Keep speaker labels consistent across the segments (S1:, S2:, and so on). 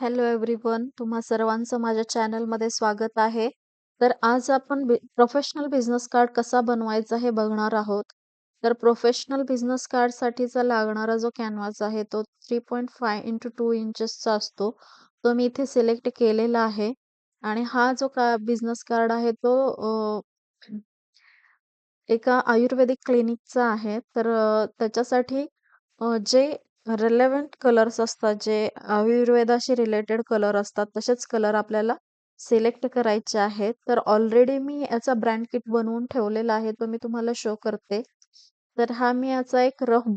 S1: Hello everyone, तुम्हा सर्वांचं माझ्या चॅनलमध्ये स्वागत आहे. तर आज आपण प्रोफेशनल बिझनेस कार्ड कसा बनवायचा हे बघणार आहोत. तर प्रोफेशनल बिझनेस कार्डसाठीचा लागणारा जो कॅनव्हास आहे तो 3.5 x 2 इंचेसचा असतो. तो मी इथे सिलेक्ट केलेला आहे आणि हा जो बिझनेस कार्ड आहे तो एका आयुर्वेदिक क्लिनिकचा आहे. तर त्याच्यासाठी जे रिलेव्हंट कलर्स असतात, जे आयुर्वेदाशी रिलेटेड कलर असतात, तसेच कलर आपल्याला सिलेक्ट करायचे आहेत. तर ऑलरेडी मी याचा ब्रँड किट बनवून ठेवलेला आहे, तो मी तुम्हाला शो करते. तर हा मी याचा एक रफ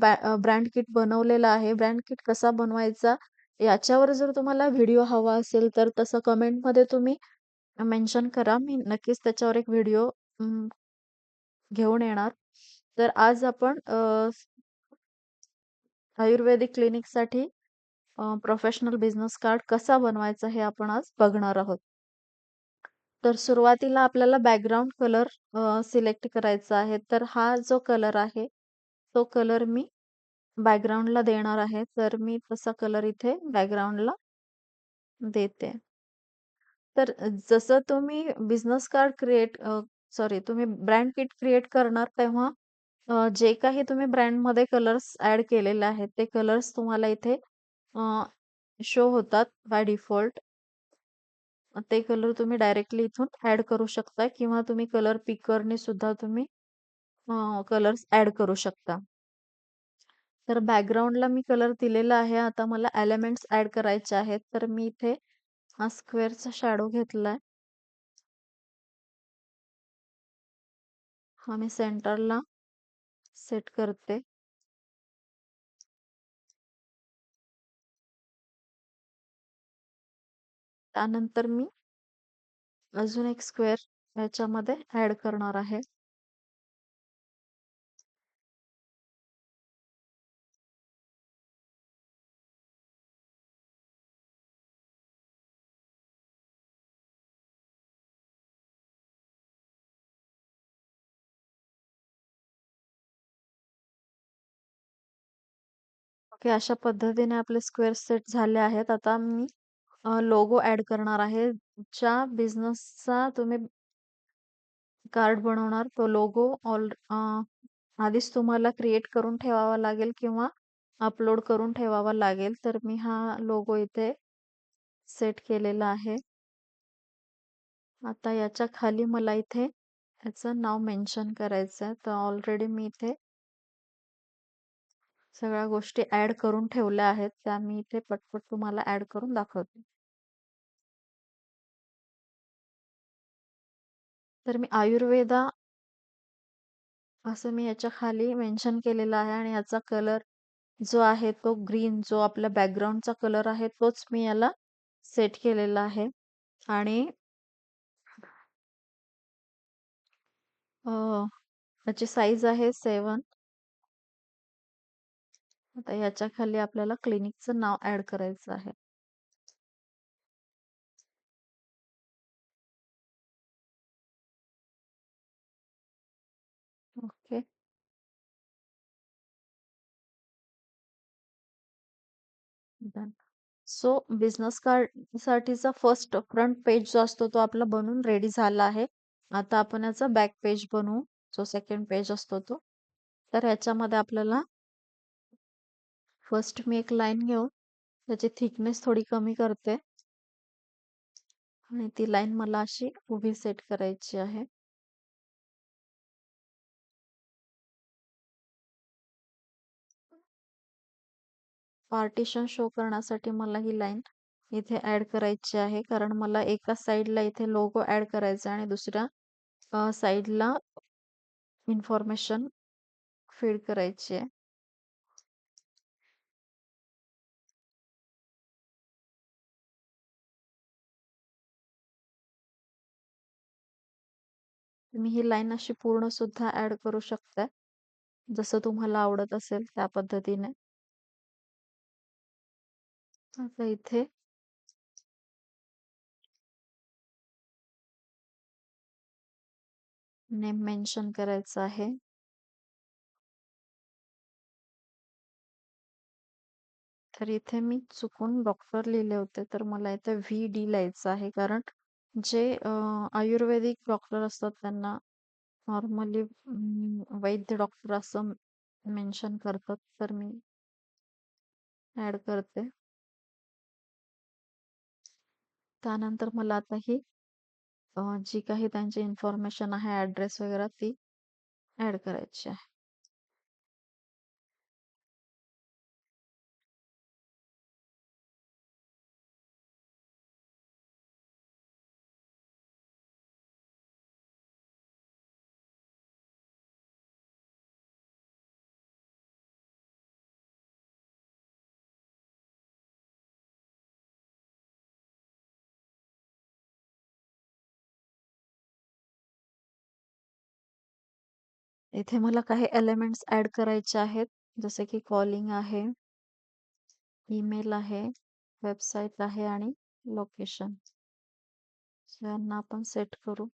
S1: ब्रँड किट बनवलेला आहे. ब्रँड किट कसा बनवायचा याच्यावर जर तुम्हाला व्हिडिओ हवा असेल तर तसं कमेंटमध्ये तुम्ही मेन्शन करा. मी नक्कीच त्याच्यावर एक व्हिडिओ घेऊन येणार. तर आज आपण आयुर्वेदिक क्लिनिकसाठी प्रोफेशनल बिझनेस कार्ड कसा बनवायचा हे आपण आज बघणार आहोत. तर सुरुवातीला आपल्याला बॅकग्राऊंड कलर सिलेक्ट करायचा आहे. तर हा जो कलर आहे, तो कलर मी बॅकग्राऊंडला देणार आहे. तर मी तसा कलर इथे बॅकग्राऊंडला देते. तर जसं तुम्ही बिझनेस कार्ड तुम्ही ब्रँड किट क्रिएट करणार तेव्हा जे काही तुम्ही ब्रँडमध्ये कलर्स ॲड केलेले आहेत, ते कलर्स तुम्हाला इथे शो होतात बाय डिफॉल्ट. ते कलर तुम्ही डायरेक्टली इथून ॲड करू शकता किंवा तुम्ही कलर पिकरने सुद्धा तुम्ही कलर्स ॲड करू शकता. तर बॅकग्राऊंडला मी कलर दिलेला आहे. आता मला एलिमेंट्स ॲड करायचे आहेत. तर मी इथे हा स्क्वेअरचा शॅडो घेतलाय. हा मी सेंटरला सेट करते. त्यानंतर मी अजून एक स्क्वेअर याच्यामध्ये ॲड करणार आहे. ओके, अशा पद्धतीने आपले स्क्वेअर सेट झाले आहेत. आता मी लोगो ॲड करणार आहे. ज्या बिझनेसचा तुम्ही कार्ड बनवणार तो लोगो आधीच तुम्हाला क्रिएट करून ठेवावा लागेल किंवा अपलोड करून ठेवावा लागेल. तर मी हा लोगो इथे सेट केलेला आहे. आता याच्या खाली मला इथे याचं नाव मेन्शन करायचं आहे. तर ऑलरेडी मी इथे सगळ्या गोष्टी ॲड करून ठेवल्या आहेत. त्या मी इथे पटपट तुम्हाला ॲड करून दाखवते. तर मी आयुर्वेदा असं मी याच्या खाली मेन्शन केलेलं आहे आणि याचा कलर जो आहे तो ग्रीन, जो आपल्या बॅकग्राऊंडचा कलर आहे तोच मी याला सेट केलेला आहे. आणि याची साईज आहे 7. आता याच्या खाली आपल्याला क्लिनिकचं नाव ॲड करायचं आहे. Okay, done. So business card साठीचा फर्स्ट फ्रंट पेज जो असतो तो आपला बनून रेडी झाला आहे. आता आपण याचा बॅक पेज बनवू, जो सेकंड पेज असतो तो. तर ह्याच्यामध्ये आपल्याला फर्स्ट मी एक लाईन घेऊन त्याची थिकनेस थोडी कमी करते आणि ती लाईन मला अशी उभी सेट करायची आहे. पार्टिशन शो करण्यासाठी मला ही लाईन इथे ऍड करायची आहे, कारण मला एका साईडला इथे लोगो ऍड करायचा आहे आणि दुसऱ्या साईडला इन्फॉर्मेशन फीड करायची आहे. तुम्ही ही लाईन अशी पूर्ण सुद्धा ऍड करू शकता, जसं तुम्हाला आवडत असेल त्या पद्धतीने. आता इथे नेम मेन्शन करायचं आहे. तर इथे मी चुकून डॉक्टर लिहिले होते, तर मला इथे व्ही-डी लिहायचं आहे. कारण जे आयुर्वेदिक डॉक्टर असतात त्यांना नॉर्मली वैद्य डॉक्टर असं मेन्शन करतात, तर मी ॲड करते. त्यानंतर मला आता ही जी काही त्यांची इन्फॉर्मेशन आहे, ॲड्रेस वगैरे ती ॲड करायची आहे. इथे मला काही एलिमेंट्स ॲड करायचे आहेत, जसे की कॉलिंग आहे, ईमेल आहे, वेबसाईट आहे आणि लोकेशन. यांना आपण सेट करू.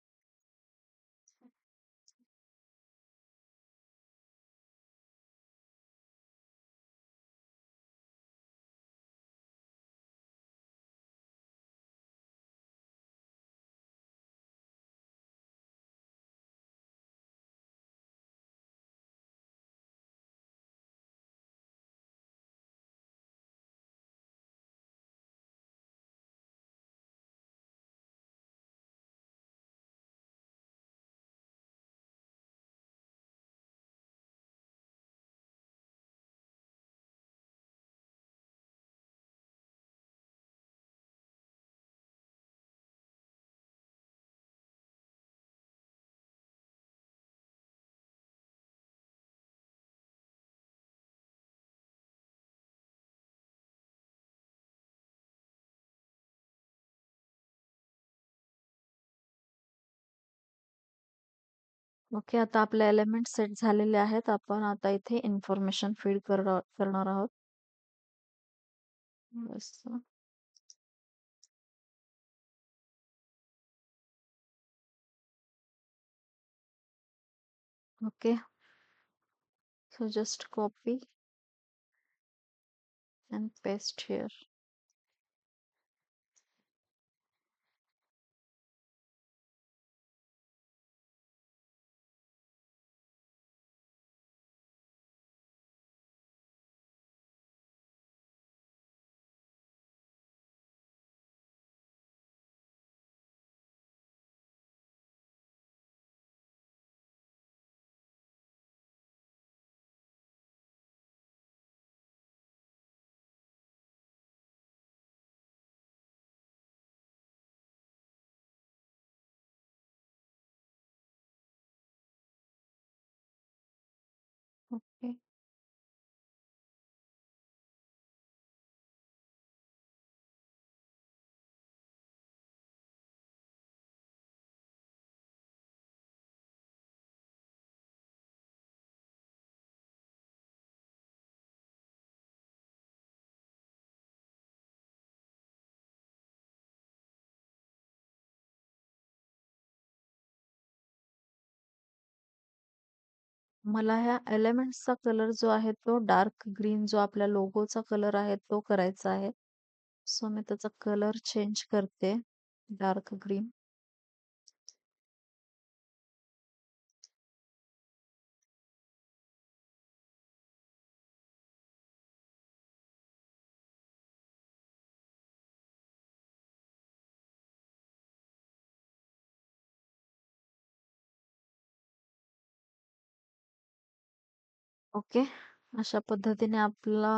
S1: ओके, आता आपले एलिमेंट सेट झालेले आहेत. आपण आता इथे इन्फॉर्मेशन फीड करणार आहोत. बस. Okay, so just copy and paste here. Okay, मला ह्या एलिमेंट्सचा कलर जो आहे तो डार्क ग्रीन, जो आपल्या लोगोचा कलर आहे तो करायचा आहे. सो मी त्याचा कलर चेंज करते, डार्क ग्रीन. ओके, अशा पद्धतीने आपला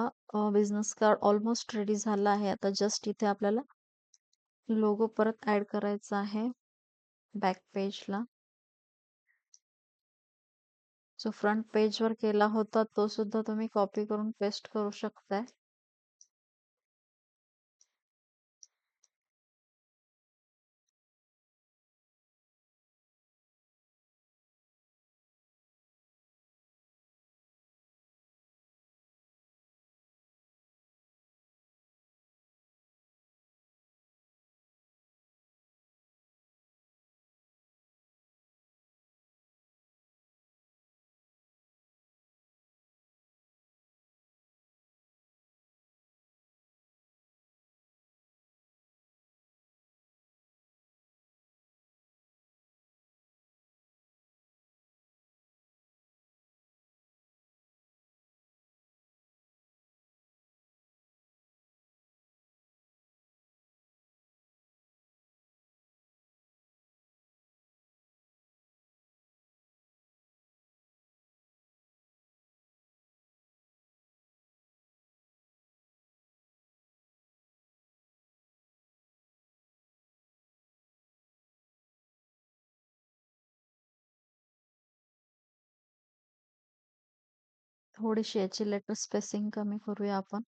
S1: बिझनेस कार्ड ऑलमोस्ट रेडी झाला आहे. आता जस्ट इथे आपल्याला लोगो परत ऍड करायचा आहे बॅक पेजला. जो फ्रंट पेजवर केला होता तो सुद्धा तुम्ही कॉपी करून पेस्ट करू शकताय. थोडीशी याची लेटर स्पेसिंग कमी करूया आपण.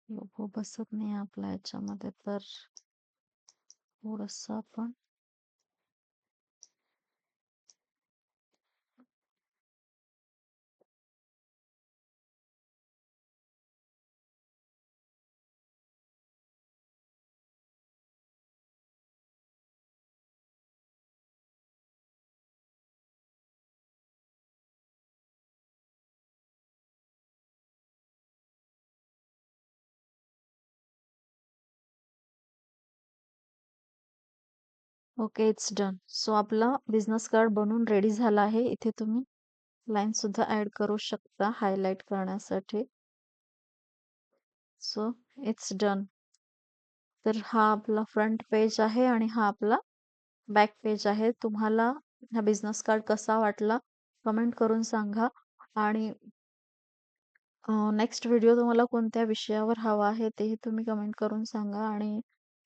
S1: लोगो बसत नाही आपला याच्यामध्ये, तर थोडस आपण ओके, इट्स डन. सो आपला बिझनेस कार्ड बनवून रेडी झाला आहे. इथे तुम्ही लाईन सुद्धा ऍड करू शकता हायलाइट करण्यासाठी. So it's done. तर हा आपला फ्रंट पेज आहे आणि हा आपला बॅक पेज आहे. तुम्हाला हा बिझनेस कार्ड कसा वाटला कमेंट करून सांगा. आणि नेक्स्ट व्हिडिओ तुम्हाला कोणत्या विषयावर हवा आहे तेही तुम्ही कमेंट करून सांगा. आणि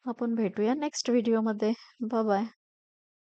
S1: आपण भेटूया नेक्स्ट व्हिडिओमध्ये. Bye bye.